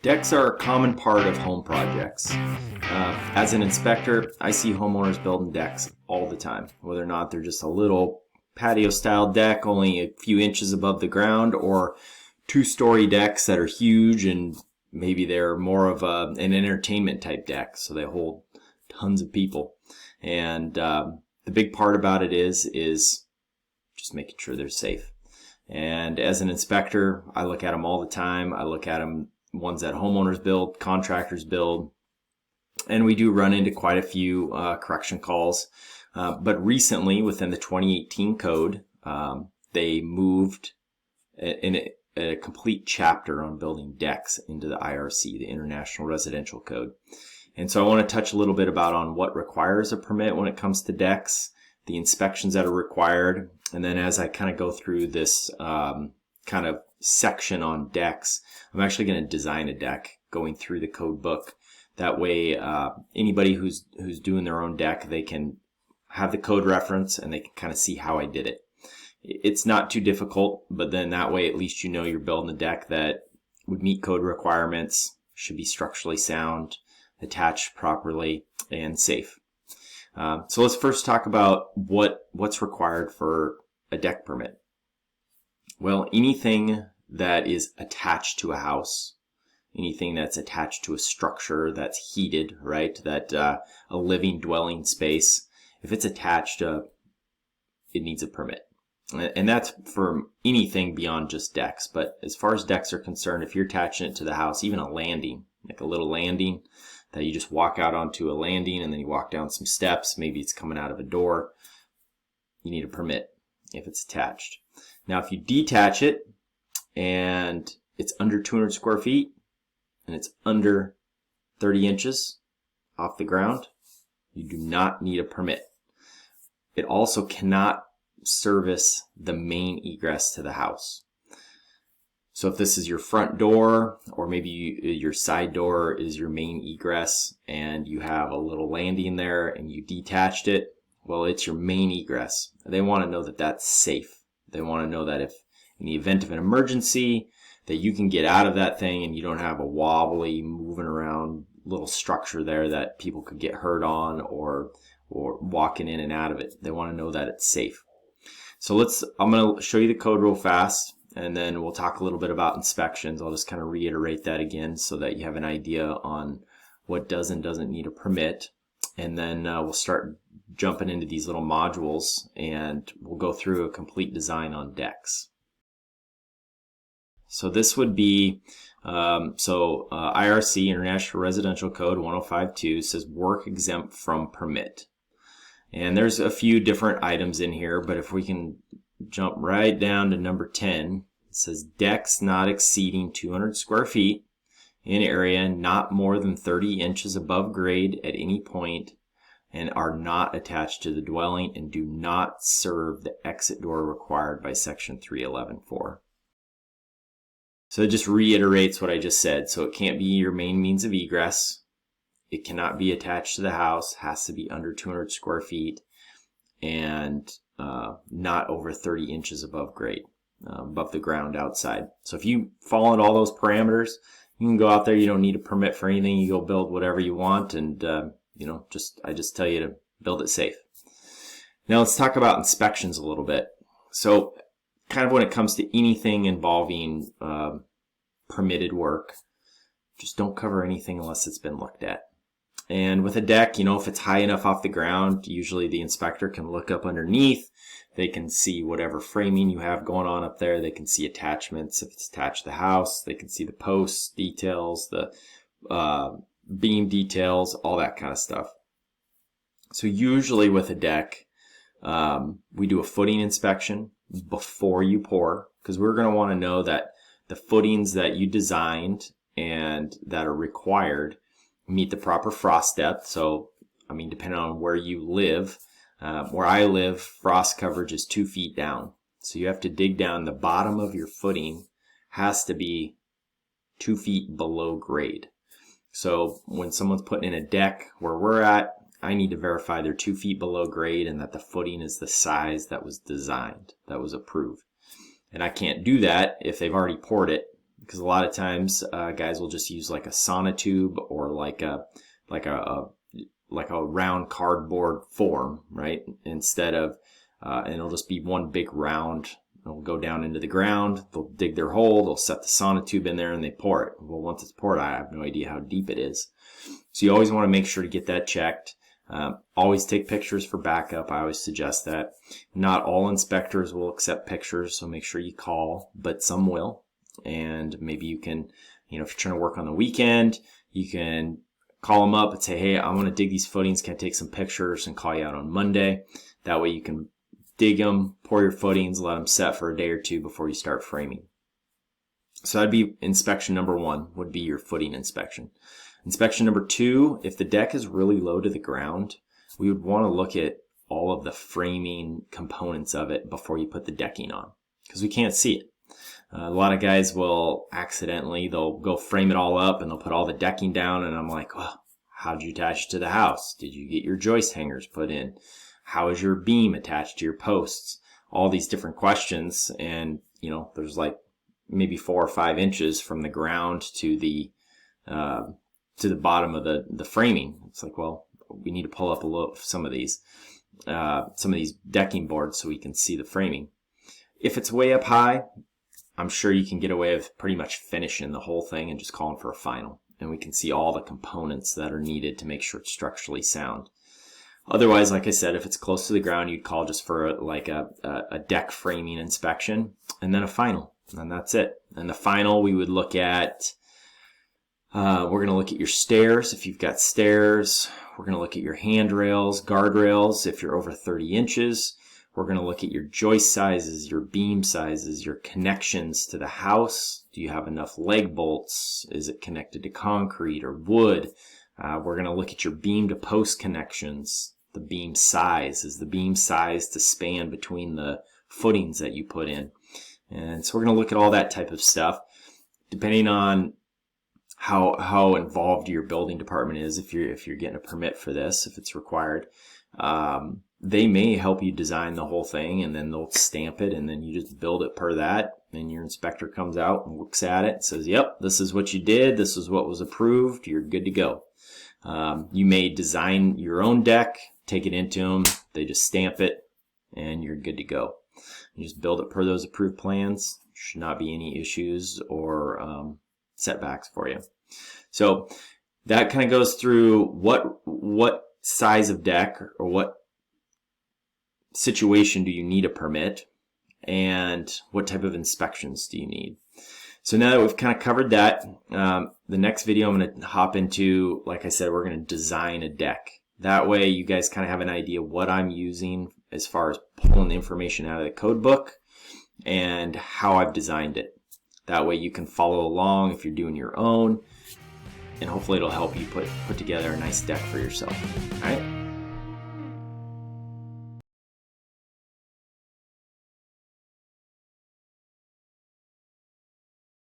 Decks are a common part of home projects. As an inspector, I see homeowners building decks all the time, whether or not they're just a little patio-style deck only a few inches above the ground, or two-story decks that are huge and maybe they're more of an entertainment type deck, so they hold tons of people. And the big part about it is just making sure they're safe. And as an inspector, I look at them all the time. I look at them, ones that homeowners build, contractors build, and we do run into quite a few correction calls. But recently, within the 2018 code, they moved a complete chapter on building decks into the IRC, the International Residential Code. And so I want to touch a little bit about on what requires a permit when it comes to decks, the inspections that are required, and then as I kind of go through this kind of section on decks, I'm actually going to design a deck going through the code book. That way, anybody who's doing their own deck, they can have the code reference and they can kind of see how I did it. It's not too difficult, but then that way at least you know you're building a deck that would meet code requirements, should be structurally sound, attached properly, and safe. So let's first talk about what's required for a deck permit. Well, anything that is attached to a house, anything that's attached to a structure that's heated, right, that a living dwelling space, if it's attached, it needs a permit. And that's for anything beyond just decks. But as far as decks are concerned, if you're attaching it to the house, even a landing, like a little landing that you just walk out onto a landing and then you walk down some steps, maybe it's coming out of a door, you need a permit if it's attached. Now, if you detach it and it's under 200 square feet and it's under 30 inches off the ground, you do not need a permit. It also cannot service the main egress to the house. So if this is your front door, or maybe your side door is your main egress and you have a little landing there and you detached it, well, it's your main egress. They want to know that that's safe. They want to know that if in the event of an emergency that you can get out of that thing and you don't have a wobbly moving around little structure there that people could get hurt on or walking in and out of it. They want to know that it's safe. So I'm going to show you the code real fast, and then we'll talk a little bit about inspections. I'll just kind of reiterate that again so that you have an idea on what does and doesn't need a permit. And then we'll start jumping into these little modules and we'll go through a complete design on decks. So this would be, IRC, International Residential Code 1052, says work exempt from permit. And there's a few different items in here, but if we can jump right down to number 10, it says decks not exceeding 200 square feet in area, not more than 30 inches above grade at any point, and are not attached to the dwelling and do not serve the exit door required by section 311.4. So it just reiterates what I just said. So it can't be your main means of egress. It cannot be attached to the house, has to be under 200 square feet, and not over 30 inches above grade, above the ground outside. So if you fall into all those parameters, you can go out there. You don't need a permit for anything. You go build whatever you want, and I just tell you to build it safe. Now let's talk about inspections a little bit. So kind of when it comes to anything involving permitted work, just don't cover anything unless it's been looked at. And with a deck, if it's high enough off the ground, usually the inspector can look up underneath. They can see whatever framing you have going on up there. They can see attachments. If it's attached to the house, they can see the posts details, the beam details, all that kind of stuff. So usually with a deck, we do a footing inspection before you pour, because we're going to want to know that the footings that you designed and that are required meet the proper frost depth. So, depending on where you live, where I live, frost coverage is 2 feet down. So you have to dig down. The bottom of your footing has to be 2 feet below grade. So when someone's putting in a deck where we're at, I need to verify they're 2 feet below grade and that the footing is the size that was designed, that was approved. And I can't do that if they've already poured it because a lot of times guys will just use like a sonotube or like a round cardboard form, right? Instead of and it'll just be one big round. It'll go down into the ground. They'll dig their hole. They'll set the sonotube in there and they pour it. Well, once it's poured, I have no idea how deep it is. So you always want to make sure to get that checked. Always take pictures for backup. I always suggest that. Not all inspectors will accept pictures, so make sure you call, but some will. And maybe you can, if you're trying to work on the weekend, you can call them up and say, hey, I want to dig these footings. Can I take some pictures and call you out on Monday? That way you can dig them, pour your footings, let them set for a day or two before you start framing. So that'd be inspection number 1, would be your footing inspection. Inspection number 2, if the deck is really low to the ground, we would want to look at all of the framing components of it before you put the decking on, because we can't see it. A lot of guys will they'll go frame it all up and they'll put all the decking down, and I'm like, well, how'd you attach it to the house? Did you get your joist hangers put in? How is your beam attached to your posts? All these different questions, and there's like maybe 4 or 5 inches from the ground to the bottom of the framing. It's like, well, we need to pull up a little some of these decking boards so we can see the framing. If it's way up high, I'm sure you can get away with pretty much finishing the whole thing and just calling for a final, and we can see all the components that are needed to make sure it's structurally sound. Otherwise, like I said, if it's close to the ground, you'd call just for like a deck framing inspection and then a final, and that's it. And the final, we would look at, we're going to look at your stairs if you've got stairs. We're going to look at your handrails, guardrails if you're over 30 inches. We're going to look at your joist sizes, your beam sizes, your connections to the house. Do you have enough leg bolts? Is it connected to concrete or wood? We're going to look at your beam to post connections. The beam size. Is the beam size to span between the footings that you put in? And so we're going to look at all that type of stuff. Depending on how involved your building department is, if you're getting a permit for this, if it's required, they may help you design the whole thing, and then they'll stamp it, and then you just build it per that. And your inspector comes out and looks at it and says, yep, this is what you did. This is what was approved. You're good to go. You may design your own deck, take it into them, they just stamp it, and you're good to go. You just build it per those approved plans. Should not be any issues or setbacks for you. So that kind of goes through what size of deck or what situation do you need a permit, and what type of inspections do you need. So now that we've kind of covered that, the next video I'm going to hop into, like I said, we're going to design a deck. That way you guys kind of have an idea what I'm using as far as pulling the information out of the code book and how I've designed it. That way you can follow along if you're doing your own, and hopefully it'll help you put together a nice deck for yourself. All right?